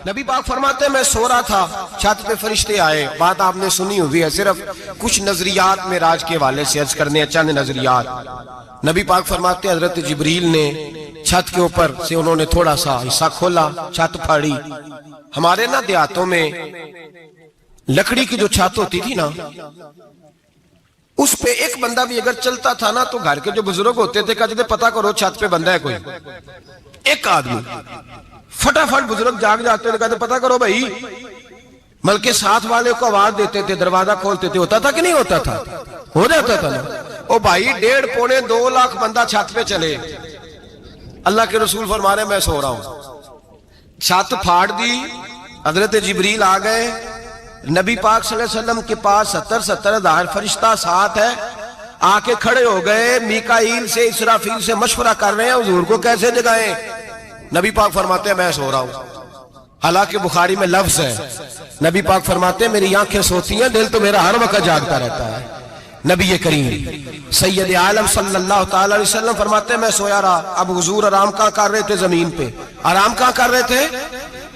نبی پاک فرماتے ہیں میں سو رہا تھا، چھت پہ فرشتے آئے. بات آپ نے سنی ہوئی ہے، صرف کچھ نظریات معراج کے حوالے سے عرض کرنے ہیں، چند نظریات. نبی پاک فرماتے ہیں حضرت جبریل نے چھت کے اوپر سے انہوں نے تھوڑا سا حصہ کھولا، چھت پھاڑی. ہمارے نا دیہاتوں میں لکڑی کی جو چھت ہوتی تھی نا، اس پہ ایک بندہ بھی اگر چلتا تھا نا تو گھر کے جو بزرگ ہوتے تھے کہتے تھے پتہ کرو چھت پہ بندہ ہے کوئی. ایک آدمی فٹافٹ بزرگ جاگ جاتے تھے، کہتے پتہ کرو بھائی. بلکہ ساتھ والے کو آواز دیتے تھے، دروازہ کھولتے تھے. ہوتا تھا کہ نہیں ہوتا تھا؟ ہو جاتا تھا نا. او بھائی 1.5 پونے 2 لاکھ بندہ چھت پہ چلے. اللہ کے رسول فرما رہے میں سو رہا ہوں. چھت پھاڑ دی، حضرت جبریل آ گئے. نبی پاک صلی اللہ علیہ وسلم کے پاس 70 ہزار فرشتہ ساتھ ہے. آ کے کھڑے ہو گئے، میکائیل سے اسرافیل سے مشورہ کر رہے ہیں حضور کو کیسے جگائیں. نبی پاک فرماتے ہیں میں سو رہا ہوں. حالانکہ بخاری میں لفظ ہے، نبی پاک فرماتے ہیں میری آنکھیں سوتی ہیں، دل تو میرا ہر وقت جاگتا رہتا ہے. نبی کریم سید عالم صلی اللہ تعالی علیہ وسلم فرماتے ہیں میں سویا رہا. اب حضور آرام کہاں کر رہے تھے؟ زمین پہ. آرام کہاں کر رہے تھے؟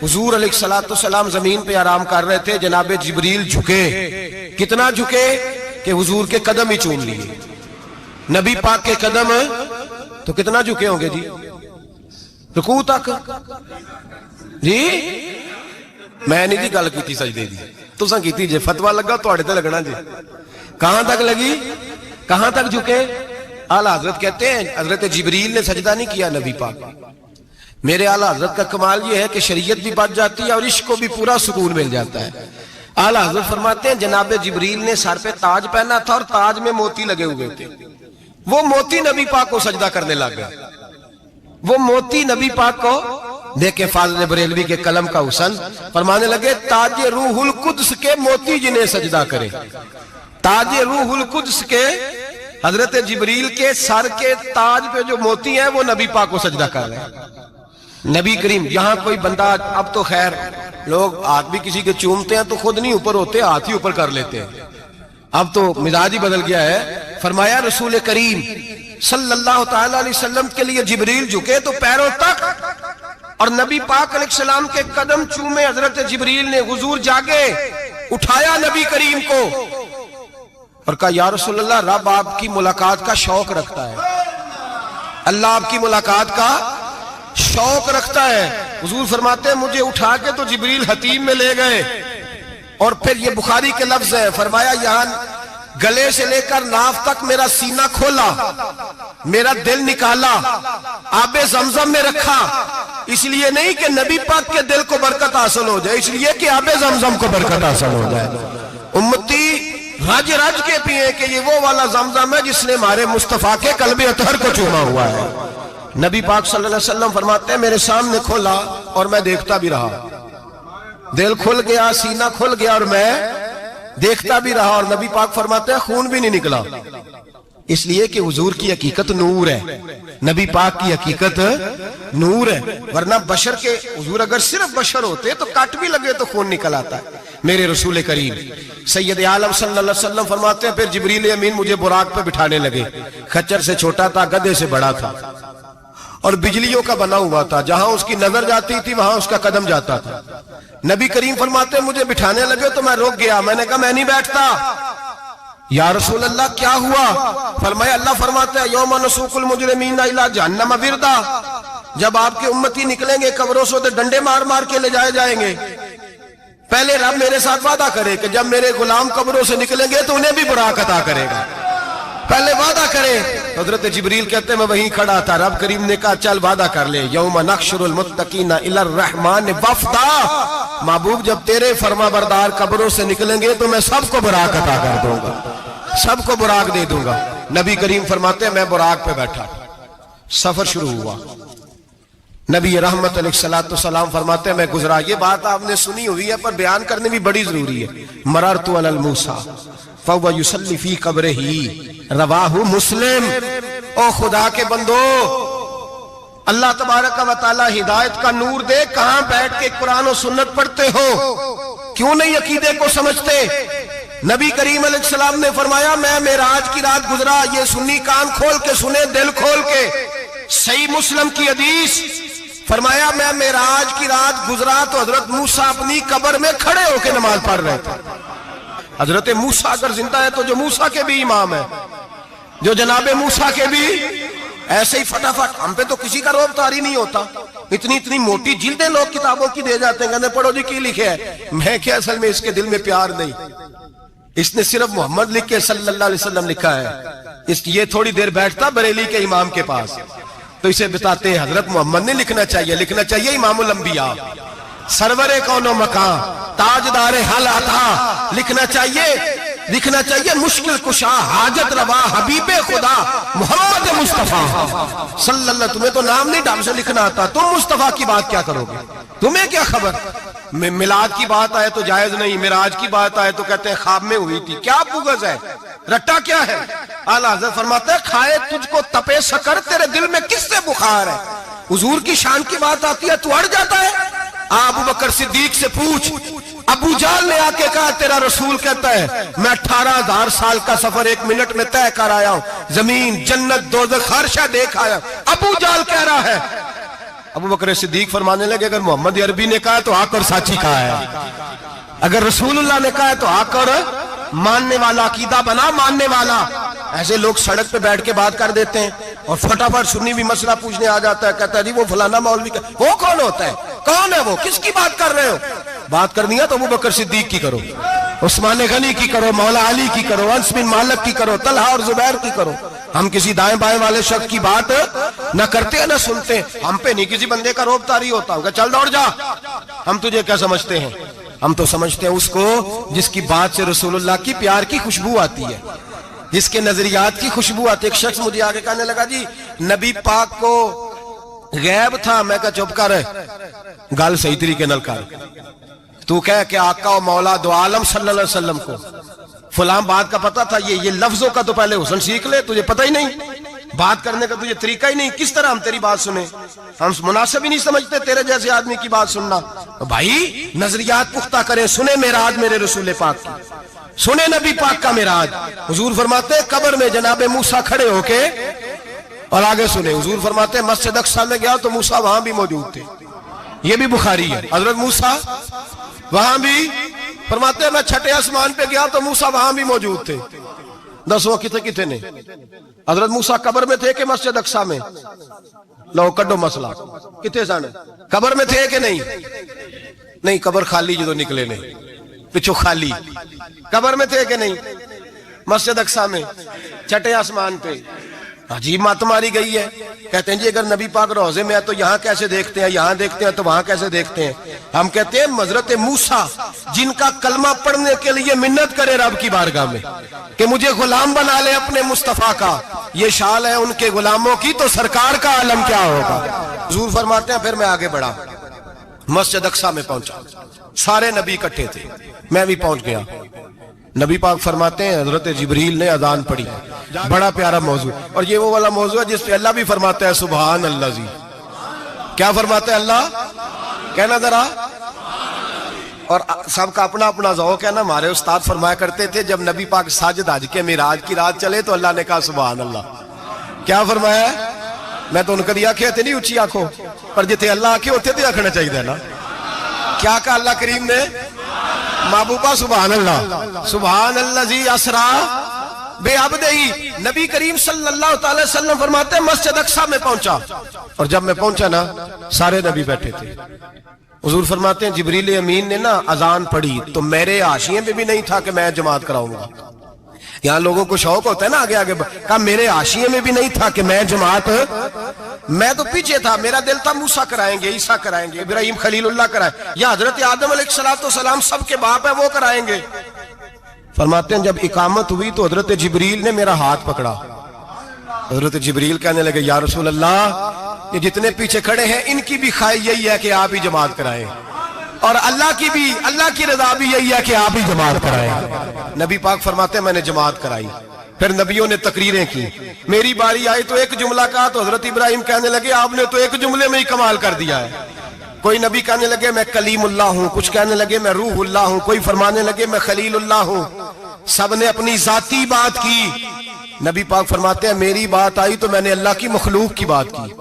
حضور علیہ السلام زمین پہ آرام کر رہے تھے. جناب جبریل جھکے. کتنا جھکے کہ حضور کے قدم ہی چوم لیے. نبی پاک کے قدم تو کتنا جھکے ہوں گے جی؟ رکوع تک. جی میں نہیں دی گل کی سجدے دی، تساں کیتی جے. فتویٰ لگا تو تے لگنا جی. کہاں تک لگی؟ کہاں تک جھکے؟ اعلیٰ حضرت کہتے ہیں حضرت جبریل نے سجدہ نہیں کیا نبی پاک. میرے اعلیٰ حضرت کا کمال یہ ہے کہ شریعت بھی بچ جاتی ہے اور عشق کو بھی پورا سکون مل جاتا ہے. اعلیٰ حضرت فرماتے ہیں جناب جبریل نے سر پہ تاج پہنا تھا اور تاج میں موتی لگے ہوئے تھے. وہ موتی نبی پاک کو سجدہ کرنے لگ گئے. وہ موتی نبی پاک کو دیکھیں. فاضل بریلوی کے قلم کا حسن فرمانے لگے تاج روح القدس کے موتی جنہیں سجدہ کرے. تاج روح القدس کے حضرت جبریل کے سر کے تاج پہ جو موتی ہیں وہ نبی پاک کو سجدہ کر رہے ہیں. نبی کریم یہاں کوئی بندہ، اب تو خیر لوگ ہاتھ بھی کسی کے چومتے ہیں تو خود نہیں اوپر ہوتے، ہاتھ ہی اوپر کر لیتے ہیں. اب تو مزاج ہی بدل گیا ہے. فرمایا رسول کریم صلی اللہ تعالی علیہ وسلم کے لیے جبریل جھکے تو پیروں تک، اور نبی پاک علیہ السلام کے قدم چومے. حضرت جبریل نے حضور جاگے، اٹھایا نبی کریم کو اور کہا یا رسول اللہ رب آپ کی ملاقات کا شوق رکھتا ہے. اللہ آپ کی ملاقات کا شوق رکھتا ہے. حضور فرماتے ہیں مجھے اٹھا کے تو جبریل حتیم میں لے گئے. اور پھر یہ بخاری کے لفظ ہے، فرمایا یہاں گلے سے لے کر ناف تک میرا سینہ کھولا، میرا دل نکالا، آب زمزم میں رکھا. اس لیے نہیں کہ نبی پاک کے دل کو برکت حاصل ہو جائے، اس لیے کہ آب زمزم کو برکت حاصل ہو جائے. امتی رج رج کے پیئے کہ یہ وہ والا زمزم ہے جس نے ہمارے مصطفیٰ کے قلب اطہر کو چوما ہوا ہے. نبی پاک صلی اللہ علیہ وسلم فرماتے ہیں میرے سامنے کھولا اور میں دیکھتا بھی رہا. دل کھل گیا، سینہ کھل گیا اور میں دیکھتا بھی رہا. اور نبی پاک فرماتے ہیں خون بھی نہیں نکلا، اس لیے کہ حضور کی حقیقت نور ہے، نبی پاک کی حقیقت نور ہے. ورنہ بشر کے حضور اگر صرف بشر ہوتے تو کٹ بھی لگے تو خون نکل آتا ہے. میرے رسول کریم سید عالم صلی اللہ علیہ وسلم فرماتے ہیں پھر جبریل امین مجھے براق پہ بٹھانے لگے. خچر سے چھوٹا تھا، گدھے سے بڑا تھا اور بجلیوں کا بنا ہوا تھا. جہاں اس کی نظر جاتی تھی وہاں اس کا قدم جاتا تھا. نبی کریم فرماتے ہیں مجھے بٹھانے لگے تو میں رک گیا. میں نے کہا میں نہیں بیٹھتا. یا رسول اللہ کیا ہوا؟ فرمایا اللہ فرماتے ہیں یوم نسوق المجرمین الی جہنم وردا. جب آپ کے امتی نکلیں گے قبروں سے ڈنڈے مار مار کے لے جائے جائیں گے. پہلے رب میرے ساتھ وعدہ کرے کہ جب میرے غلام قبروں سے نکلیں گے تو انہیں بھی براق عطا کرے گا. پہلے وعدہ کرے. حضرت جبریل کہتے ہیں میں وہیں کھڑا تھا. رب کریم نے کہا چل وعدہ کر لے. یوم نحشر المتقین الی الرحمن وفدا. محبوب جب تیرے فرما بردار قبروں سے نکلیں گے تو میں سب کو براق عطا کر دوں گا، سب کو براق دے دوں گا. نبی کریم فرماتے ہیں میں براق پہ بیٹھا. سفر شروع ہوا. نبی رحمت علیہ السلام فرماتے ہیں میں گزرا. یہ بات آپ نے سنی ہوئی ہے پر بیان کرنے بھی بڑی ضروری ہے. مررت علی الموسیٰ فَوَّ يُسَلِّ فِي قَبْرِهِ رواہ مسلم. او خدا کے بندو، اللہ تبارک و تعالی ہدایت کا نور دے. کہاں بیٹھ کے قرآن و سنت پڑھتے ہو؟ کیوں نہیں عقیدے کو سمجھتے؟ نبی کریم علیہ السلام نے فرمایا میں معراج کی رات گزرا. یہ سنی کان کھول کے سنے، دل کھول کے. صحیح مسلم کی حدیث فرمایا میں معراج کی رات گزرا تو حضرت موسیٰ اپنی قبر میں کھڑے ہو کے نماز پڑھ رہے تھے. حضرت موسیٰ اگر زندہ ہے تو جو موسیٰ کے بھی امام ہے، جو جناب موسیٰ کے بھی ایسے ہی فٹافٹ. ہم پہ تو کسی کا روب طاری نہیں ہوتا. اتنی موٹی جلدیں لوگ کتابوں کی دے جاتے ہیں، کہتے ہیں پڑھو جی کی لکھے ہے. میں کیا اصل میں اس کے دل میں پیار نہیں، اس نے صرف محمد لکھ کے صلی اللہ علیہ وسلم لکھا ہے. یہ تھوڑی دیر بیٹھتا بریلی کے امام کے پاس تو اسے بتاتے ہیں حضرت محمد نے لکھنا چاہیے امام الانبیاء، سرور کون و مکان، تاجدار حال عطا، لکھنا چاہیے مشکل کشا، حاجت روا، حبیب خدا محمد مصطفیٰ صلی اللہ. تمہیں تو نام نہیں ڈھنگ سے لکھنا آتا، تم مصطفیٰ کی بات کیا کرو گے؟ تمہیں کیا خبر؟ میلاد کی بات آئے تو جائز نہیں، معراج کی بات آئے تو کہتے ہیں خواب میں ہوئی تھی. کیا بغض ہے، رٹا کیا ہے؟ اعلیٰ حضرت فرماتے ہیں کھائے تجھ کو تپے سکر، تیرے دل میں کس سے بخار ہے؟ حضور کی شان کی بات آتی ہے تو اڑ جاتا ہے. ابو بکر صدیق سے پوچھ، ابو جہل نے آ کے کہا تیرا رسول کہتا ہے میں 18,000 سال کا سفر 1 منٹ میں طے کر آیا ہوں، زمین جنت دوزخ ہر شے دیکھ آیا. ابو جہل کہہ رہا ہے. ابو بکر صدیق فرمانے لگے اگر محمد عربی نے کہا تو آ کر سچی کہا ہے، اگر رسول اللہ نے کہا ہے تو آ کر ماننے والا، عقیدہ بنا ماننے والا. ایسے لوگ سڑک پہ بیٹھ کے بات کر دیتے ہیں اور فٹافٹ سنی بھی مسئلہ پوچھنے آ جاتا ہے، کہتا ہے جی وہ فلانا مولوی کا. وہ کون ہوتا ہے؟ کون ہے وہ؟ کس کی بات کر رہے ہو؟ بات کرنی ہے تو ابو بکر صدیق کی کرو، عثمان غنی کی کرو، مولا علی کی کرو، انس بن مالک کی کرو، طلحہ اور زبیر کی کرو. ہم کسی دائیں بائیں والے شخص کی بات نہ کرتے ہیں نہ سنتے. ہم پہ نہیں کسی بندے کا روب طاری ہوتا کہ چل دوڑ جا. ہم تجھے کیا سمجھتے ہیں؟ ہم تو سمجھتے ہیں اس کو جس کی بات سے رسول اللہ کی پیار کی خوشبو آتی ہے، جس کے نظریات کی خوشبو آتی ہے. ایک شخص مجھے آگے کہنے لگا جی نبی پاک کو غیب تھا. میں کہا چپ کر، گال صحیح طریقے نل کر. تو کہہ کہ آقا و مولا دو عالم صلی اللہ علیہ وسلم کو فلاں بات کا پتہ تھا. یہ لفظوں کا تو پہلے حسن سیکھ لے، تجھے پتہ ہی نہیں، بات کرنے کا تجھے طریقہ ہی نہیں. کس طرح ہم تیری بات سنیں؟ ہم مناسب ہی نہیں سمجھتے تیرے جیسے آدمی کی بات سننا. بھائی نظریات پختہ کریں. سنیں معراج میرے رسول پاک کی، سنیں نبی پاک کا معراج. حضور فرماتے قبر میں جناب موسیٰ کھڑے ہو کے، اور آگے سنیں حضور فرماتے مسجد اقصیٰ میں گیا تو موسیٰ وہاں بھی موجود تھے. یہ بھی بخاری ہے. حضرت موسیٰ وہاں بھی، فرماتے ہیں میں چھٹے آسمان پہ گیا تو موسیٰ وہاں بھی موجود تھے. دسو کتنے نے؟ حضرت موسیٰ قبر میں تھے کہ مسجد اقصیٰ میں؟ لو کڈو مسئلہ. کتنے سن قبر میں تھے کہ نہیں؟ قبر خالی جدو نکلے نے پچھو خالی. قبر میں تھے کہ نہیں؟ مسجد اقصیٰ میں چھٹے آسمان پہ. عجیب مات ماری گئی ہے. کہتے ہیں جی اگر نبی پاک روزے میں ہے تو یہاں کیسے دیکھتے ہیں، یہاں دیکھتے ہیں تو وہاں کیسے دیکھتے ہیں؟ ہم کہتے ہیں حضرت موسیٰ جن کا کلمہ پڑھنے کے لیے منت کرے رب کی بارگاہ میں کہ مجھے غلام بنا لے اپنے مصطفیٰ کا، یہ شال ہے ان کے غلاموں کی، تو سرکار کا عالم کیا ہوگا؟ حضور فرماتے ہیں پھر میں آگے بڑھا، مسجد اقصیٰ میں پہنچا. سارے نبی اکٹھے تھے، میں بھی پہنچ گیا. نبی پاک فرماتے ہیں حضرت جبریل نے اذان پڑھی. بڑا پیارا موضوع، اور یہ وہ والا موضوع ہے جس پہ اللہ بھی فرماتا ہے سبحان اللہ. جی کیا فرماتا ہے اللہ؟ کہنا ذرا. اور سب کا اپنا اپنا ذوق ہے نا. ہمارے استاد فرمایا کرتے تھے جب نبی پاک ساجد حج کے معراج کی رات چلے تو اللہ نے کہا سبحان اللہ. کیا فرمایا ہے؟ میں تو ان کو دیا کہتے نہیں اچھی آنکھوں پر جتنے اللہ آنکھیں ہوتے تھے آنکھنا چاہیے نا. کیا کہا اللہ کریم نے؟ محبوبہ سبحان اللہ. سبحان اللہ زی اسرا بے عبدہی. نبی کریم صلی اللہ تعالی وسلم فرماتے ہیں مسجد اقصیٰ میں پہنچا، اور جب میں پہنچا نا سارے نبی بیٹھے تھے. حضور فرماتے ہیں جبریل امین نے نا اذان پڑھی تو میرے حاشیے میں بھی نہیں تھا کہ میں جماعت کراؤں گا. یہاں لوگوں کو شوق ہوتا ہے نا آگے آگے، کہا میرے حاشیے میں بھی نہیں تھا کہ میں جماعت. میں تو پیچھے تھا، میرا دل تھا موسیٰ کرائیں گے، عیسیٰ کرائیں گے، ابراہیم خلیل اللہ کرائیں، یا حضرت آدم علیہ السلام سب کے باپ ہے وہ کرائیں گے. فرماتے ہیں جب اقامت ہوئی تو حضرت جبریل نے میرا ہاتھ پکڑا. حضرت جبریل کہنے لگے یا رسول اللہ یہ جتنے پیچھے کھڑے ہیں ان کی بھی خواہش یہی ہے کہ آپ ہی جماعت کرائیں، اور اللہ کی رضا بھی یہی ہے کہ آپ ہی جماعت کرائیں. نبی پاک فرماتے ہیں میں نے جماعت کرائی. پھر نبیوں نے تقریریں کی. میری باری آئی تو ایک جملہ کہا تو حضرت ابراہیم کہنے لگے آپ نے تو ایک جملے میں ہی کمال کر دیا ہے. کوئی نبی کہنے لگے میں کلیم اللہ ہوں، کچھ کہنے لگے میں روح اللہ ہوں، کوئی فرمانے لگے میں خلیل اللہ ہوں. سب نے اپنی ذاتی بات کی. نبی پاک فرماتے ہیں میری بات آئی تو میں نے اللہ کی مخلوق کی بات کی.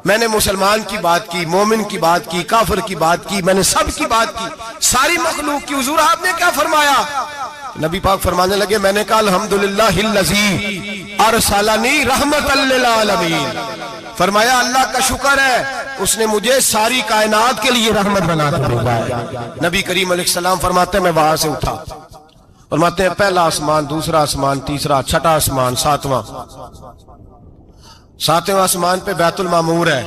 میں نے مسلمان کی بات کی، مومن کی بات کی، کافر کی بات کی، میں نے سب کی بات کی، ساری مخلوق کی۔ حضور آپ نے کیا فرمایا؟ نبی پاک فرمانے لگے، میں نے کہا الحمدللہ الذی ارسلنی رحمۃ للعالمین۔ فرمایا اللہ کا شکر ہے اس نے مجھے ساری کائنات کے لیے رحمت بنا کر بھیجا ہے۔ نبی کریم علیہ السلام فرماتے ہیں میں وہاں سے اٹھا، فرماتے ہیں پہلا آسمان، دوسرا آسمان، تیسرا، چھٹا آسمان، ساتواں آسمان پہ بیت المعمور ہے،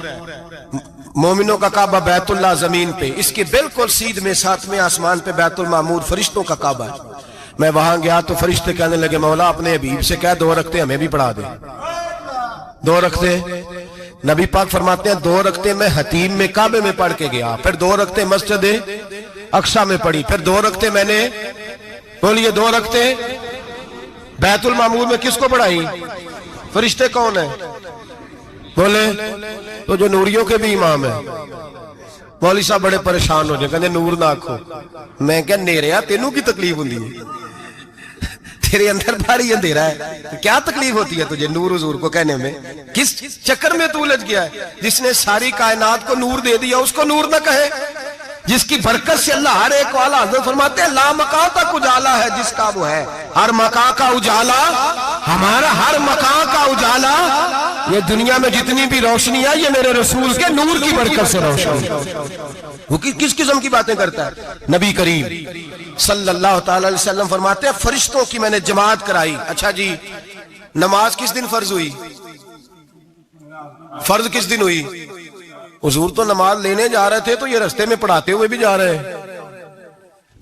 مومنوں کا کعبہ بیت اللہ زمین پہ، اس کے بالکل سیدھ میں 7ویں آسمان پہ بیت المعمور فرشتوں کا کعبہ ہے۔ میں وہاں گیا تو فرشتے کہنے لگے مولا اپنے حبیب سے کہہ 2 رکعتیں ہمیں بھی پڑھا دے۔ 2 رکعتیں نبی پاک فرماتے ہیں 2 رکعتیں میں حتیم میں کعبے میں پڑھ کے گیا، پھر 2 رکعتیں مسجد اقصی میں پڑھی، پھر 2 رکعتیں میں نے بولیے 2 رکعتیں بیت المعمور میں کس کو پڑھائی؟ فرشتے کون ہیں بولے؟ تو جو نوریوں کے بھی امام ہیں۔ مولوی صاحب بڑے پریشان ہو جائے، کہنے نور نہ آکھو۔ میں کہ نیریا تینوں کی تکلیف ہوندی ہے، تیرے اندر بھاری اندھیرا ہے، کیا تکلیف ہوتی ہے تجھے نور حضور کو کہنے میں؟ کس چکر میں تو الجھ گیا ہے؟ جس نے ساری کائنات کو نور دے دیا اس کو نور نہ کہے، جس کی برکت سے اللہ ہر ایک والا، حضرت فرماتے ہیں لا مکان تک اجالا ہے جس کا وہ ہے، ہر مکان کا اجالا ہمارا، ہر مکان کا اجالا، یہ دنیا میں جتنی بھی روشنی ہے یہ میرے رسول کے نور کی برکت سے روشنی۔ وہ کس قسم کی باتیں کرتا ہے؟ نبی کریم صلی اللہ تعالی علیہ وسلم فرماتے ہیں فرشتوں کی میں نے جماعت کرائی۔ اچھا جی نماز کس دن فرض ہوئی؟ فرض کس دن ہوئی؟ حضور تو نماز لینے جا رہے تھے تو یہ رستے میں پڑھاتے ہوئے بھی جا رہے ہیں۔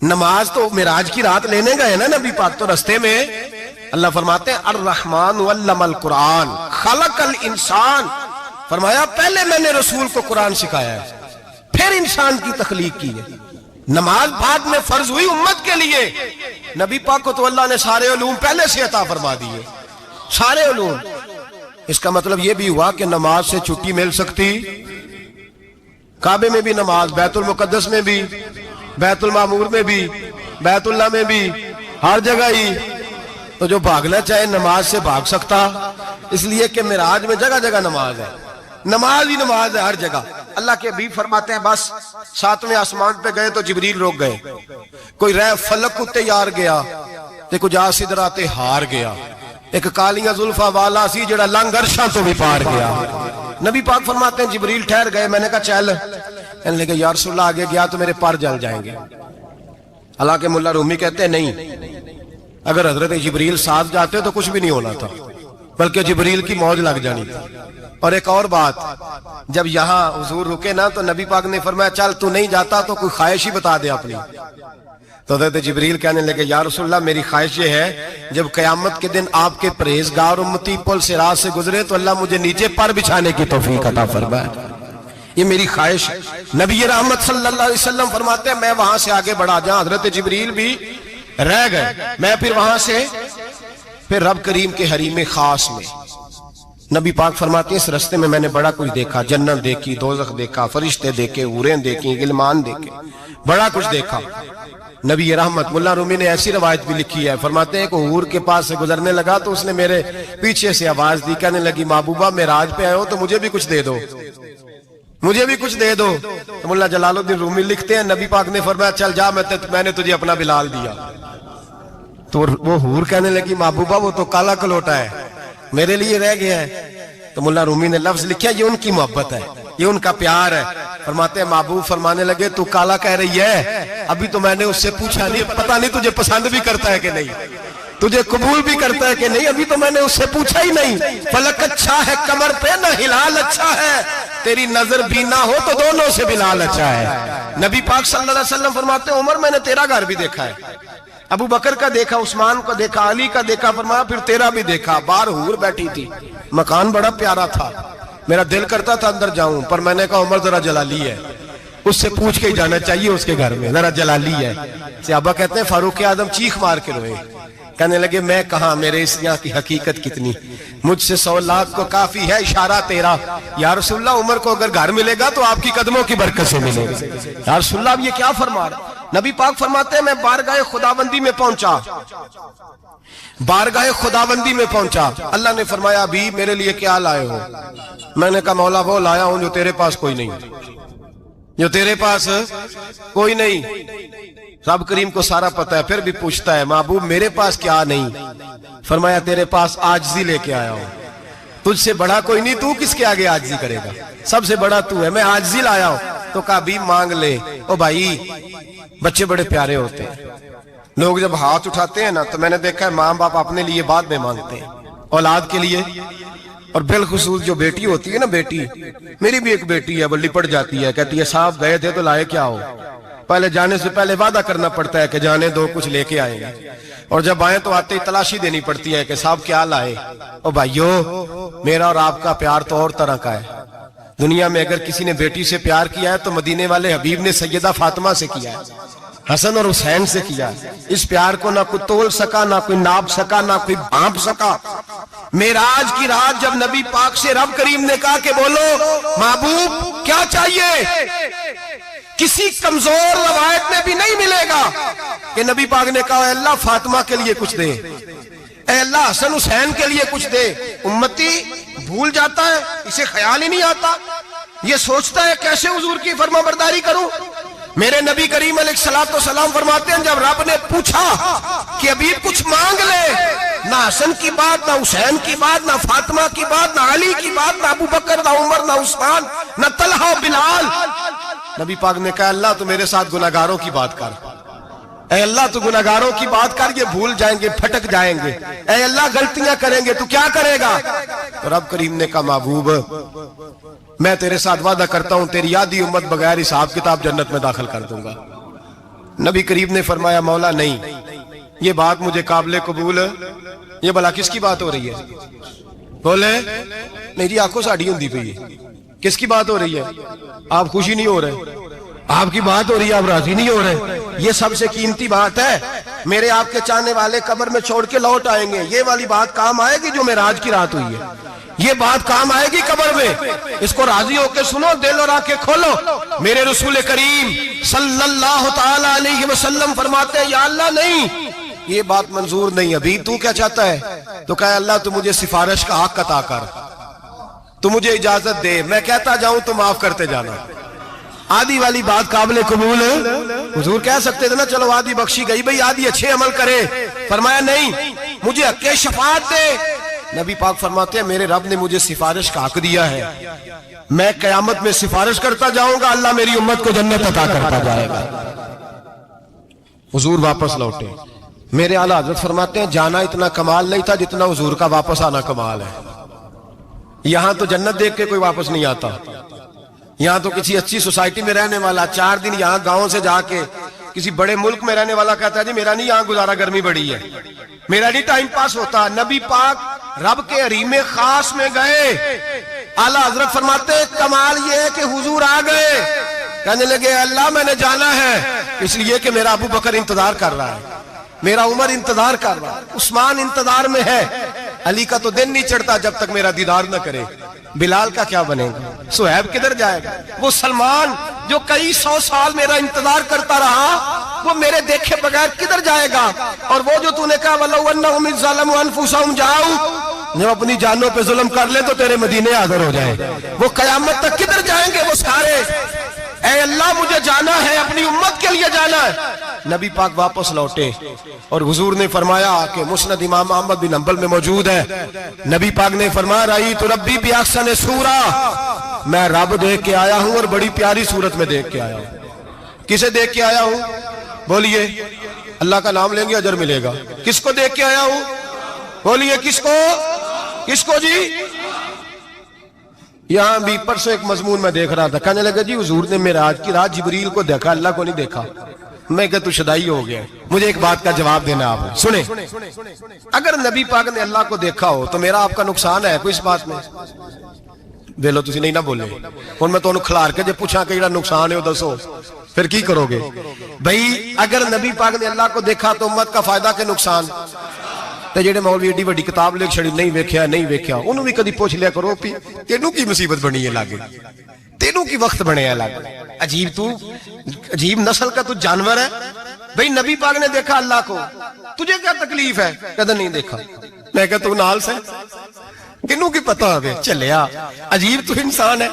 نماز تو معراج کی رات لینے گئے نا نبی پاک، تو رستے میں اللہ فرماتے ہیں الرحمن علم القرآن خلق الانسان، فرمایا پہلے میں نے رسول کو قرآن سکھایا ہے پھر انسان کی تخلیق کی ہے۔ نماز بعد میں فرض ہوئی امت کے لیے، نبی پاک کو تو اللہ نے سارے علوم پہلے سے عطا فرما دیے، سارے علوم۔ اس کا مطلب یہ بھی ہوا کہ نماز سے چھٹی مل سکتی، کعبے میں بھی نماز، بیت المقدس میں بھی، بیت المعمور میں بھی، بیت اللہ میں بھی، ہر جگہ ہی۔ تو جو بھاگنا چاہے نماز سے بھاگ سکتا، اس لیے کہ معراج میں جگہ جگہ نماز ہے، نماز ہی نماز ہے ہر جگہ۔ اللہ کے حبیب فرماتے ہیں بس 7ویں آسمان پہ گئے تو جبریل روک گئے، کوئی رہ فلک کو تیار گیا تے کچھ سدراتے ہار گیا، ایک کالیاں زلفاں والا سی جڑا لنگ عرشاں تو بھی پار گیا۔ نبی پاک فرماتے ہیں جبریل ٹھہر گئے، میں نے کہا چل، کہنے لگے یا رسول اللہ آگے گیا تو میرے پر جل جائیں گے۔ حالانکہ ملا رومی کہتے ہیں نہیں، اگر حضرت جبریل ساتھ جاتے تو کچھ بھی نہیں ہونا تھا، بلکہ جبریل کی موج لگ جانی تھی۔ اور ایک اور بات، جب یہاں حضور رکے نا تو نبی پاک نے فرمایا چل تو نہیں جاتا تو کوئی خواہش ہی بتا دے اپنی۔ تو حضرت جبریل کہنے لگے یا رسول اللہ میری خواہش یہ ہے جب قیامت کے دن آپ کے پرہیزگار امتی پل صراط سے گزرے تو اللہ مجھے نیچے پر بچھانے کی توفیق عطا فرمائے، یہ میری خواہش ہے۔ نبی رحمت صلی اللہ علیہ وسلم فرماتے ہیں میں وہاں سے آگے بڑھا جہاں حضرت جبریل بھی رہ گئے، میں پھر وہاں سے پھر رب کریم کے حریم خاص میں۔ نبی پاک فرماتے ہیں اس رستے میں میں نے بڑا کچھ دیکھا، جنت دیکھی، دوزخ دیکھا، فرشتے دیکھے، حوریں دیکھی، غلمان دیکھے، بڑا کچھ دیکھا۔ نبی رحمت ملا رومی نے ایسی روایت بھی لکھی ہے، فرماتے ہیں کہ حور کے پاس سے گزرنے لگا تو اس نے میرے پیچھے سے آواز دی، کہنے لگی محبوبہ معراج پہ آئے ہو تو مجھے بھی کچھ دے دو، مجھے بھی کچھ دے دو۔ تو ملا جلال الدین رومی لکھتے ہیں نبی پاک نے فرمایا چل جا میں نے تجھے اپنا بلال دیا۔ تو وہ حور کہنے لگی محبوبہ وہ تو کالا کلوٹا ہے، میرے لیے رہ گیا ہے۔ تو ملا رومی نے لفظ لکھا یہ ان کی محبت ہے، یہ ان کا پیار ہے۔ فرماتے ہیں محبوب فرمانے لگے تو کالا کہہ رہی ہے، ابھی تو میں نے اس سے پوچھا نہیں، پتہ نہیں تجھے پسند بھی کرتا ہے کہ نہیں، تجھے قبول بھی کرتا ہے کہ نہیں، ابھی تو میں نے اس سے پوچھا ہی نہیں۔ فلک اچھا ہے کمر پہ نہ ہلال اچھا ہے، تیری نظر بھی نہ ہو تو دونوں سے بلال اچھا ہے۔ نبی پاک صلی اللہ علیہ وسلم فرماتے ہیں عمر میں نے تیرا گھر بھی دیکھا ہے، ابو بکر کا دیکھا، عثمان کو دیکھا، علی کا دیکھا، فرمایا پھر تیرا بھی دیکھا، باہر حور بیٹھی تھی، مکان بڑا پیارا تھا، میرا دل کرتا تھا اندر جاؤں، پر میں نے کہا عمر ذرا جلالی ہے، اس سے پوچھ کے ہی جانا چاہیے اس کے گھر میں، ذرا جلالی ہے۔ صحابہ کہتے ہیں فاروق اعظم چیخ مار کے روئے، کہنے لگے میں کہاں، میرے اس یہاں کی حقیقت کتنی، مجھ سے 100 لاکھ کو کافی ہے اشارہ تیرا۔ یا رسول اللہ عمر کو اگر گھر ملے گا تو آپ کی قدموں کی برکت سے ملے گا۔ یا رسول اللہ اب یہ کیا فرما رہا، نبی پاک فرماتے ہیں میں بارگاہ خداوندی میں پہنچا، بارگاہ خداوندی میں پہنچا، اللہ نے فرمایا ابھی میرے لیے کیا لائے ہو؟ میں نے کہا مولا وہ لایا ہوں جو تیرے پاس کوئی نہیں، جو تیرے پاس کوئی نہیں۔ رب کریم کو سارا پتہ ہے، پھر بھی پوچھتا ہے محبوب میرے پاس کیا نہیں؟ فرمایا تیرے پاس عاجزی لے کے آیا ہوں، تجھ سے بڑا کوئی نہیں، تو کس کے آگے عاجزی کرے گا، سب سے بڑا تو ہے، میں عاجزی لایا ہوں۔ تو کہا بھی مانگ لے۔ او بھائی بچے بڑے پیارے ہوتے ہیں، لوگ جب ہاتھ اٹھاتے ہیں نا تو میں نے دیکھا ہے ماں باپ اپنے لیے بعد میں مانگتے ہیں، اولاد کے لیے، اور بالخصوص جو بیٹی ہوتی ہے نا، بیٹی میری بھی ایک بیٹی ہے، وہ لپٹ جاتی ہے، کہتی ہے صاحب گئے تھے تو لائے کیا ہو؟ پہلے جانے سے پہلے وعدہ کرنا پڑتا ہے کہ جانے دو کچھ لے کے آئیں گے، اور جب آئیں تو آتے ہی تلاشی دینی پڑتی ہے کہ صاحب کیا لائے۔ او بھائیو میرا اور آپ کا پیار تو اور طرح کا ہے، دنیا میں اگر کسی نے بیٹی سے پیار کیا ہے تو مدینے والے حبیب نے سیدہ فاطمہ سے کیا ہے، حسن اور حسین سے کیا ہے۔ اس پیار کو نہ کوئی تول سکا، نہ کوئی ناپ سکا، نہ کوئی بھانپ سکا۔ معراج کی رات جب نبی پاک سے رب کریم نے کہا کہ بولو محبوب کیا چاہیے، کسی کمزور روایت میں بھی نہیں ملے گا کہ نبی پاک نے کہا اے اللہ فاطمہ کے لیے کچھ دے، اے اللہ حسن حسین کے لیے کچھ دے۔ امتی بھول جاتا ہے، اسے خیال ہی نہیں آتا، یہ سوچتا ہے کیسے حضور کی فرما برداری کروں۔ میرے نبی کریم علیہ السلام فرماتے ہیں جب رب نے پوچھا کہ ابھی کچھ مانگ لے، نہ حسن کی بات، نہ حسین کی بات، نہ فاطمہ کی بات، نہ علی کی بات، نہ ابو بکر، نہ عمر، نہ عثمان، نہ طلحہ بلال، نبی پاک نے کہا اللہ تو میرے ساتھ گناہگاروں کی بات کر، اے اللہ تو گناہگاروں کی بات کر، یہ بھول جائیں گے، پھٹک جائیں گے، اے اللہ غلطیاں کریں گے تو کیا کرے گا؟ تو رب کریم نے کہا محبوب میں تیرے ساتھ وعدہ کرتا ہوں تیری آدھی امت بغیر حساب کتاب جنت میں داخل کر دوں گا۔ نبی کریم نے فرمایا مولا نہیں، یہ بات مجھے قابل قبول ہے، یہ بھلا کس کی بات ہو رہی ہے؟ بولے میری آنکھوں ساڑھی ہوندی پئی ہے، کس کی بات ہو رہی ہے؟ آپ خوشی نہیں ہو رہے، آپ کی بات ہو رہی ہے، آپ راضی نہیں ہو رہے، یہ سب سے قیمتی بات ہے۔ میرے آپ کے چاہنے والے قبر میں چھوڑ کے لوٹ آئیں گے، یہ والی بات کام آئے گی جو معراج کی رات ہوئی ہے، یہ بات کام آئے گی قبر میں، اس کو راضی ہو کے سنو، دل اور آنکھیں کھولو۔ میرے رسول کریم صلی اللہ تعالی علیہ وسلم فرماتے ہیں یا اللہ نہیں، یہ بات منظور نہیں، ابھی تو کیا چاہتا ہے؟ تو کہا اللہ تو مجھے سفارش کا حق عطا کر، تو مجھے اجازت دے، میں کہتا جاؤں تو معاف کرتے جانا۔ آدھی والی بات قابل قبول ہے، حضور کہہ سکتے تھے نا چلو آدھی بخشی گئی بھئی آدھی اچھے عمل کرے، فرمایا نہیں مجھے حق شفاعت دے۔ نبی پاک فرماتے ہیں میرے رب نے مجھے سفارش کا حق دیا ہے، میں قیامت میں سفارش کرتا جاؤں گا، اللہ میری امت کو جنت عطا کرتا جائے گا۔ حضور واپس لوٹے، میرے اعلیٰ حضرت فرماتے ہیں جانا اتنا کمال نہیں تھا جتنا حضور کا واپس آنا کمال ہے۔ یہاں تو جنت دیکھ کے کوئی واپس نہیں آتا، یہاں تو کسی اچھی سوسائٹی میں رہنے والا 4 دن یہاں گاؤں سے جا کے کسی بڑے ملک میں رہنے والا کہتا ہے جی میرا نہیں یہاں گزارا، گرمی بڑی ہے، میرا نہیں ٹائم پاس ہوتا۔ نبی پاک رب کے حریم خاص میں گئے، اعلیٰ حضرت فرماتے ہیں کمال یہ ہے کہ حضور آ گئے، کہنے لگے اللہ میں نے جانا ہے اس لیے کہ میرا ابو بکر انتظار کر رہا ہے، میرا عمر انتظار کر رہا ہے، عثمان انتظار میں ہے، علی کا تو دن نہیں چڑھتا جب تک میرا دیدار نہ کرے، بلال کا کیا بنے گا، صہیب کدھر جائے گا، وہ سلمان جو کئی 100 سال میرا انتظار کرتا رہا وہ میرے دیکھے بغیر کدھر جائے گا، اور وہ جو تو نے کہا وَلَوْ أَنَّهُمْ إِذْ ظَلَمُوا أَنفُسَهُمْ جَاءُوا، جب اپنی جانوں پہ ظلم کر لے تو تیرے مدینے حاضر ہو جائیں، وہ قیامت تک کدھر جائیں گے وہ سارے، اے اللہ مجھے جانا ہے، اپنی امت کے لیے جانا ہے۔ نبی پاک واپس لوٹے اور حضور نے فرمایا کہ مسند امام احمد بن حنبل میں موجود ہے، نبی پاک نے فرمایا رأیت ربی بأحسن صورہ، میں رب دیکھ کے آیا ہوں اور بڑی پیاری صورت میں دیکھ کے آیا ہوں۔ کسے دیکھ کے آیا ہوں؟ بولیے، اللہ کا نام لیں گے اجر ملے گا۔ کس کو دیکھ کے آیا ہوں؟ بولیے کس کو؟ کس کو جی؟ یہاں بھی پرسوں ایک مضمون میں دیکھ رہا تھا، کہنے لگا جی حضور نے معراج کی رات جبریل کو دیکھا، اللہ کو نہیں دیکھا۔ میں کہا تو شدائی ہو گیا، مجھے ایک بات کا جواب دینا آپ سنیں، اگر نبی پاک نے اللہ کو دیکھا ہو تو میرا آپ کا نقصان ہے کوئی اس بات میں؟ بیلو تسی نہیں نہ بولے، ان میں تو انہوں کھلار کے جب پوچھا کہ جڑا نقصان ہے وہ دسو، پھر کی کرو گے؟ بھئی اگر نبی پاک نے اللہ کو دیکھا تو امت کا فائدہ کے نقصان؟ تے جڑے مولوی ایڈی وڈی کتاب لکھ چھڑی نہیں ویکھیا نہیں ویکھیا، انہوں بھی کدی پوچھ لیا کرو تینوں کی مصیبت بنی ہے لاگے، تینوں کی وقت بنے الگ. عجیب نسل کا تو جانور ہے بھئی. نبی پاک نے دیکھا اللہ کو, تجھے کیا تکلیف ہے؟ کہتا نہیں دیکھا. میں کہتا تو نال سے کنوں کی پتہ ہوئے چلیا. عجیب تو انسان ہے.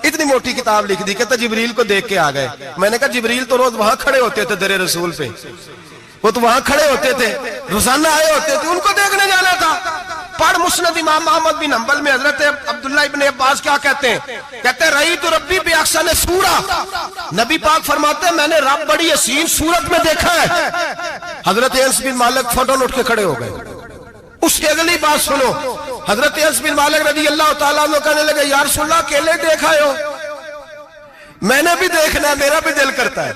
اتنی موٹی کتاب لکھ دی. کہتا جبریل کو دیکھ کے آ گئے. میں نے کہا جبریل تو روز وہاں کھڑے ہوتے تھے در رسول پہ, وہ تو وہاں کھڑے ہوتے تھے, روزانہ آئے ہوتے تھے, ان کو دیکھنے جانا تھا. پڑھ مسند امام احمد بن حنبل میں حضرت عبداللہ ابن عباس کیا کہتے ہیں؟ کہتے ہیں رأیت ربی بأحسن سورہ. نبی پاک فرماتے ہیں میں نے رب بڑی حسین صورت میں دیکھا ہے. حضرت انس بن مالک فوٹو اٹھ کے کھڑے ہو گئے. اس کی اگلی بات سنو. حضرت انس بن مالک رضی اللہ تعالیٰ عنہ کہنے لگے یا رسول اللہ اکیلے دیکھا ہو؟ میں نے بھی دیکھنا ہے, میرا بھی دل کرتا ہے.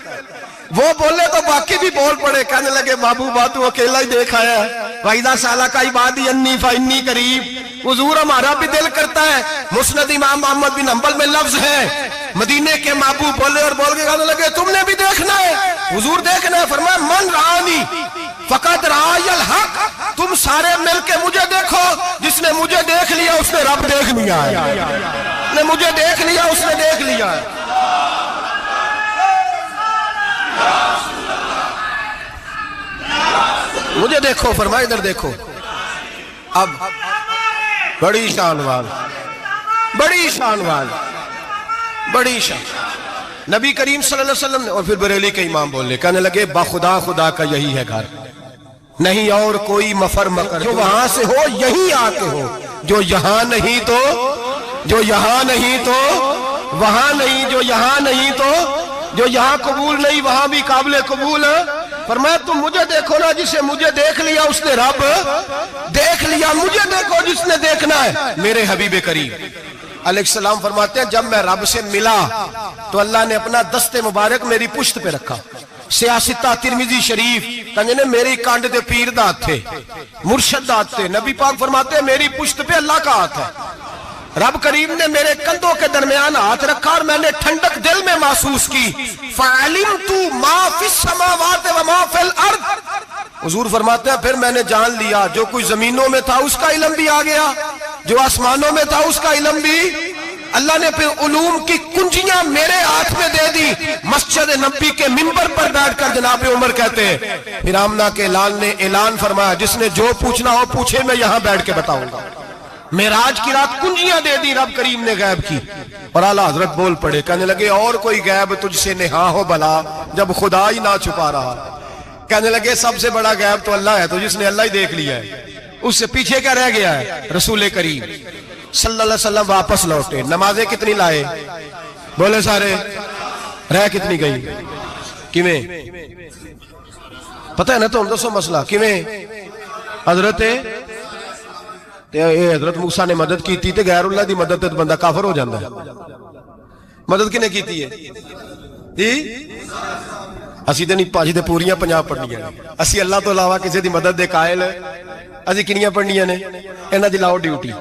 وہ بولے تو باقی بھی بول پڑے. کہنے لگے محبوبہ تو اکیلا ہی دیکھا ہے. وَإِذَا سَأَلَكَ عِبَادِي عَنِّي فَإِنِّي قَرِيبٌ. حضور ہمارا بھی دل کرتا ہے. مسند امام احمد بن حنبل میں لفظ ہے مدینے کے محبوب بولے اور بول کے کہنے لگے تم نے بھی دیکھنا ہے؟ حضور دیکھنا ہے. فرمایا من رآنی فقط رآی الحق. تم سارے مل کے مجھے دیکھو. جس نے مجھے دیکھ لیا اس نے رب دیکھ لیا ہے. نے مجھے دیکھ لیا اس نے دیکھ لیا ہے. مجھے دیکھو. فرمایا ادھر دیکھو. اب بڑی شان وال, بڑی شان وال, بڑی شان. نبی کریم صلی اللہ علیہ وسلم نے, اور پھر بریلی کے امام بولے کہنے لگے باخدا خدا کا یہی ہے گھر, نہیں اور کوئی مفر مکر. جو وہاں سے ہو یہی آتے ہو, جو یہاں نہیں تو, جو یہاں نہیں تو وہاں نہیں, جو یہاں نہیں تو, جو یہاں قبول نہیں وہاں بھی قابل قبول. فرمایا تم مجھے دیکھو نا, جسے مجھے دیکھ لیا اس نے رب دیکھ لیا. مجھے دیکھو جس نے دیکھنا ہے. میرے حبیب کریم علیہ السلام فرماتے ہیں جب میں رب سے ملا تو اللہ نے اپنا دست مبارک میری پشت پہ رکھا. سیاستہ ترمذی شریف کہنے میری کانڈ دے پیر دات تھے, مرشد دات تھے. نبی پاک فرماتے ہیں میری پشت پہ اللہ کا ہاتھ ہے. رب کریم نے میرے کندھوں کے درمیان ہاتھ رکھا اور میں نے ٹھنڈک دل میں محسوس کی. فَعَلِمْتُ مَا فِي السَّمَاوَاتِ وَمَا فِي الْأَرْضِ. حضور فرماتے ہیں پھر میں نے جان لیا جو کچھ زمینوں میں تھا اس کا علم بھی آ گیا, جو آسمانوں میں تھا اس کا علم بھی. اللہ نے پھر علوم کی کنجیاں میرے ہاتھ میں دے دی. مسجد نبی کے منبر پر بیٹھ کر جناب عمر کہتے ہیں پھر آمنہ کے لال نے اعلان فرمایا جس نے جو پوچھنا ہو پوچھے, میں یہاں بیٹھ کے بتاؤں گا. معراج کی رات کنجیاں دے دی رب کریم نے غیب کی. اور اعلیٰ حضرت بول پڑے کہنے لگے اور کوئی غیب تجھ سے نہا ہو بلا جب خدا ہی نہ چھپا رہا. کہنے لگے سب سے بڑا غیب تو اللہ ہے, تو جس نے اللہ ہی دیکھ لیا ہے. اس سے پیچھے کیا رہ گیا ہے؟ رسول کریم صلی اللہ علیہ وسلم واپس لوٹے. نمازیں کتنی لائے؟ بولے سارے. رہ کتنی گئی؟ کیویں پتہ ہے نا؟ تو ہم دسو مسئلہ کیویں. حضرت موسیٰ نے مدد کی تھی تے غیر اللہ دی مدد تے بندہ کافر ہو جاندہ ہے. مدد کنے کی تھی ہے جی؟ اسی تے نہیں پاجی تے پوریاں 50 پڑھنیاں نے. اسی اللہ تو علاوہ کسی دی مدد دے قائل اسی کنیاں پڑھنیاں نے. انہاں دی لاؤ ڈیوٹی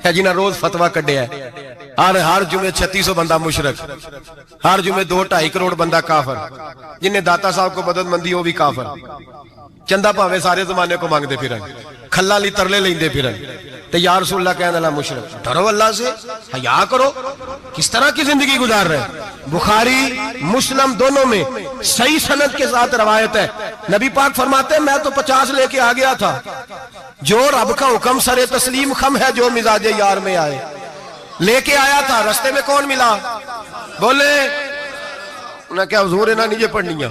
ہے جنہاں روز فتوہ کڈیا ہے. ہر جمعے 3600 بندہ مشرک, ہر جمعے 2-2.5 کروڑ بندہ کافر. جنہیں داتا صاحب کو مدد مندی ہو بھی کافر. چندہ پاوے سارے زمانے کو مانگ دے پھرن, کھلا لی ترلے لیں دے پھرن. تو یا رسول اللہ کہنے اللہ مشرک. ڈرو اللہ سے, حیا کرو. کس طرح کی زندگی گزار رہے ہیں؟ بخاری مسلم دونوں میں صحیح سند کے ساتھ روایت ہے. نبی پاک فرماتے ہیں میں تو 50 لے کے آ گیا تھا. جو رب کا حکم سر تسلیم خم ہے جو مزاج یار میں آئے. لے کے آیا تھا, رستے میں کون ملا؟ بولے انہیں کیا حضور انہاں نیجے پڑھنیاں.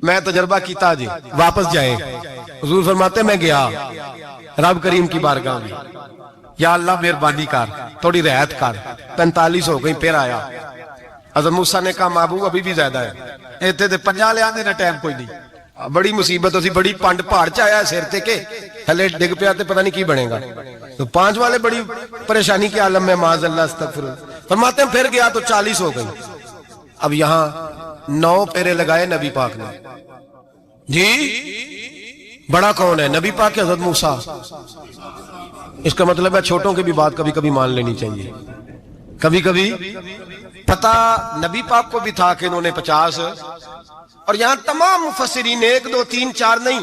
میں تجربہ کیتا جی, واپس جائیں. حضور فرماتے میں گیا رب کریم کی بارگاہ میں, یا اللہ مہربانی کر تھوڑی رعایت کر. 45 ہو گئی. پھر آیا حضرت موسیٰ نے کہا محبوب ابھی بھی زیادہ ہے. ایتھے تے 50 لے آنے نہ ٹائم کوئی نہیں. بڑی مصیبت اسی بڑی پانڈ پہاڑ چایا سر تے کے تھلے ڈگ پیا تے پتہ نہیں کی بنے گا. تو 5 والے بڑی پریشانی کے عالم میں معاذ اللہ استغفر. فرماتے ہیں پھر گیا تو 40 ہو گئی. اب یہاں 9 پھیرے لگائے نبی پاک نے جی. بڑا کون ہے؟ نبی پاک کے حضرت موسیٰ. اس کا مطلب ہے چھوٹوں کی بھی بات کبھی کبھی مان لینی چاہیے. کبھی کبھی پتہ نبی پاک کو بھی تھا کہ انہوں نے 50. اور یہاں تمام مفسرین 1 2 3 4 نہیں,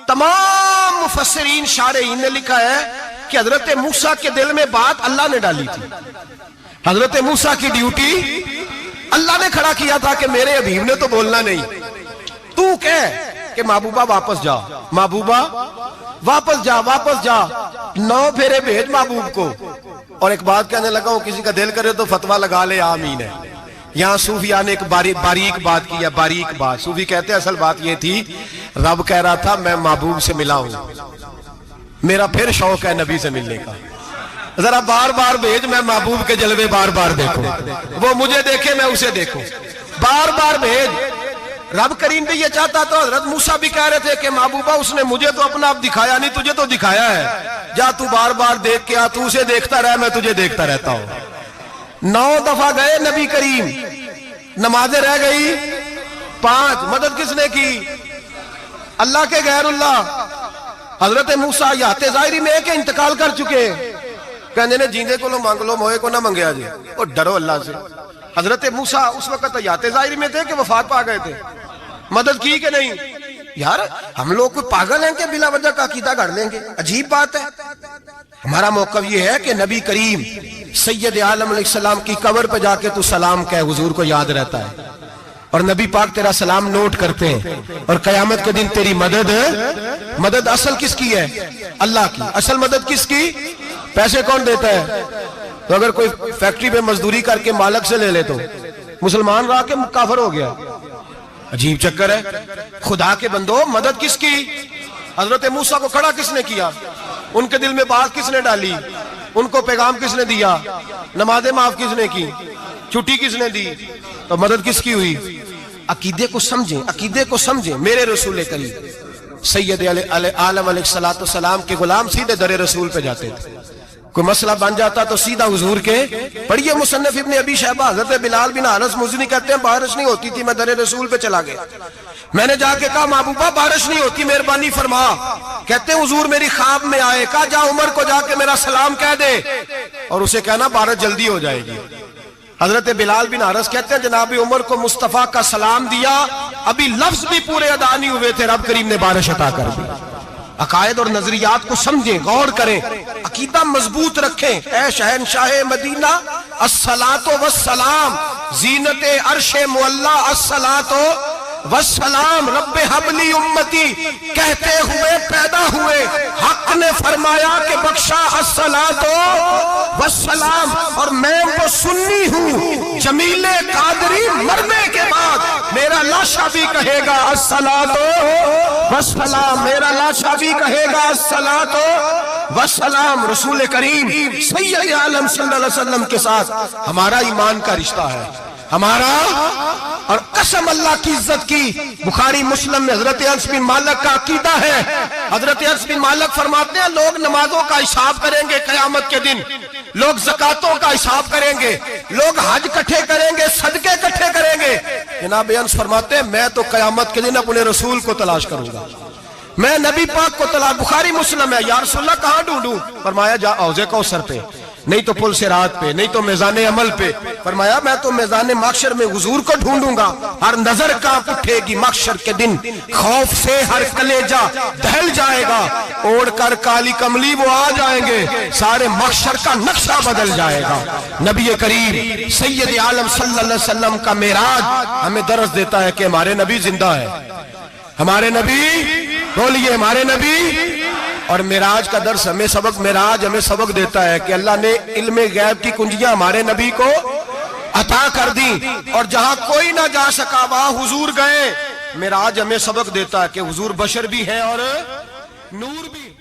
تمام مفسرین شارحین نے لکھا ہے کہ حضرت موسیٰ کے دل میں بات اللہ نے ڈالی تھی. حضرت موسیٰ کی ڈیوٹی اللہ نے کھڑا کیا تھا کہ میرے حبیب نے تو بولنا نہیں، تو کہہ کہ محبوبہ واپس جا، محبوبہ واپس جا، واپس جا، 9 پھیرے بھیج محبوب کو۔ اور ایک بات کہنے لگا ہوں، کسی کا دل کرے تو فتویٰ لگا لے، آمین ہے۔ یہاں صوفیاء نے ایک باریک بات کی ہے، باریک بات۔ صوفی کہتے ہیں اصل بات یہ تھی، رب کہہ رہا تھا میں محبوب سے ملا ہوں، میرا پھر شوق ہے نبی سے ملنے کا، ذرا بار بار بھیج، میں محبوب کے جلوے بار بار دیکھوں، وہ مجھے دیکھے میں اسے دیکھوں، بار بار بھیج۔ رب کریم بھی یہ چاہتا تو حضرت موسیٰ بھی کہہ رہے تھے کہ محبوبہ اس نے مجھے تو اپنا آپ دکھایا نہیں، تجھے تو دکھایا ہے، جا تو بار بار دیکھ کے آ، تو اسے دیکھتا رہ، میں تجھے دیکھتا رہتا ہوں۔ 9 دفعہ گئے نبی کریم، نمازیں رہ گئی 5، مدد کس نے کی؟ اللہ کے غیر اللہ۔ حضرت موسیٰ یات ظاہری میں کہ انتقال کر چکے، کہنے نے جیندے کو لو مانگ لو، موئے کو نہ منگیا جی، اور ڈرو اللہ سے۔ حضرت موسیٰ اس وقت یات ظاہری میں تھے کہ وفات پا گئے تھے، مدد کی کہ نہیں؟ یار ہم لوگ کوئی پاگل ہیں کہ بلا وجہ کا عقیدہ گھڑ لیں گے؟ عجیب بات ہے۔ ہمارا موقف یہ ہے کہ نبی کریم سید عالم علیہ السلام کی قبر پہ جا کے تو سلام کہے، حضور کو یاد رہتا ہے، اور نبی پاک تیرا سلام نوٹ کرتے ہیں، اور قیامت کے دن تیری مدد اصل کس کی ہے؟ اللہ کی۔ اصل مدد کس کی؟ پیسے کون دیتا ہے؟ تو اگر کوئی فیکٹری پہ مزدوری کر کے مالک سے لے لے تو مسلمان رہا کہ کافر ہو گیا؟ عجیب چکر ہے۔ خدا کے بندو، مدد کس کی؟ حضرت موسیٰ کو کھڑا کس نے کیا؟ ان کے دل میں بات کس نے ڈالی؟ ان کو پیغام کس نے دیا؟ نمازیں معاف کس نے کی؟ چھٹی کس نے دی؟ تو مدد کس کی ہوئی؟ عقیدے کو سمجھیں، عقیدے کو سمجھیں۔ میرے رسول کریم سید عالم علیہ السلام کے غلام سیدھے در رسول پہ جاتے تھے، کوئی مسئلہ بن جاتا تو سیدھا حضور کے پڑھیے مصنف ابن ابی شیبہ، حضرت بلال بن حارث مزنی کہتے ہیں بارش نہیں ہوتی تھی، میں در رسول پہ چلا گیا، میں نے جا کے کہا محبوبہ بارش نہیں ہوتی، مہربانی فرما۔ کہتے ہیں حضور میری خواب میں آئے، کہا جا عمر کو جا کے میرا سلام کہہ دے، اور اسے کہنا بارش جلدی ہو جائے گی۔ حضرت بلال بن حارث کہتے ہیں جناب عمر کو مصطفیٰ کا سلام دیا، ابھی لفظ بھی پورے ادا نہیں ہوئے تھے، رب کریم نے بارش عطا کر دی۔ عقائد اور نظریات کو سمجھیں، غور کریں، عقیدہ مضبوط رکھیں۔ اے شہنشاہ مدینہ الصلاۃ والسلام، زینت عرش معلی الصلاۃ والسلام، رب حبلی امتی کہتے ہوئے پیدا ہوئے، حق نے فرمایا کہ بخشا الصلاۃ والسلام، اور میں تو سنی ہوں، جمیل قادری مرنے کے بعد میرا لاشا بھی کہے گا الصلاۃ والسلام، میرا لاشا بھی کہے گا الصلاۃ والسلام۔ رسول کریم سید عالم صلی اللہ علیہ وسلم کے ساتھ ہمارا ایمان کا رشتہ ہے، ہمارا، اور قسم اللہ کی عزت کی، بخاری مسلم میں حضرت انس بن مالک کا عقیدہ ہے، حضرت انس بن مالک فرماتے ہیں لوگ نمازوں کا حساب کریں گے قیامت کے دن، لوگ زکاتوں کا حساب کریں گے، لوگ حج کٹھے کریں گے، صدقے کٹھے کریں گے۔ جناب انس فرماتے ہیں میں تو قیامت کے دن اپنے رسول کو تلاش کروں گا، میں نبی پاک کو تلاش۔ بخاری مسلم ہے، یا رسول اللہ کہاں ڈھونڈوں؟ فرمایا جا حوض کوثر پہ، نہیں تو پل صراط پہ، نہیں تو میزان عمل پہ۔ فرمایا میں تو میزان محشر میں حضور کو ڈھونڈوں گا، ہر نظر کانپ اٹھے گی محشر کے دن، خوف سے ہر کلیجہ دہل جائے گا، اوڑھ کر کالی کملی وہ آ جائیں گے، سارے محشر کا نقشہ بدل جائے گا۔ نبی کریم سید عالم صلی اللہ علیہ وسلم کا معراج ہمیں درس دیتا ہے کہ ہمارے نبی زندہ ہے، ہمارے نبی، بولیے ہمارے نبی۔ اور معراج کا درس ہمیں سبق، معراج ہمیں سبق دیتا ہے کہ اللہ نے علم غیب کی کنجیاں ہمارے نبی کو عطا کر دی، اور جہاں کوئی نہ جا سکا وہاں حضور گئے۔ معراج ہمیں سبق دیتا ہے کہ حضور بشر بھی ہے اور نور بھی ہے۔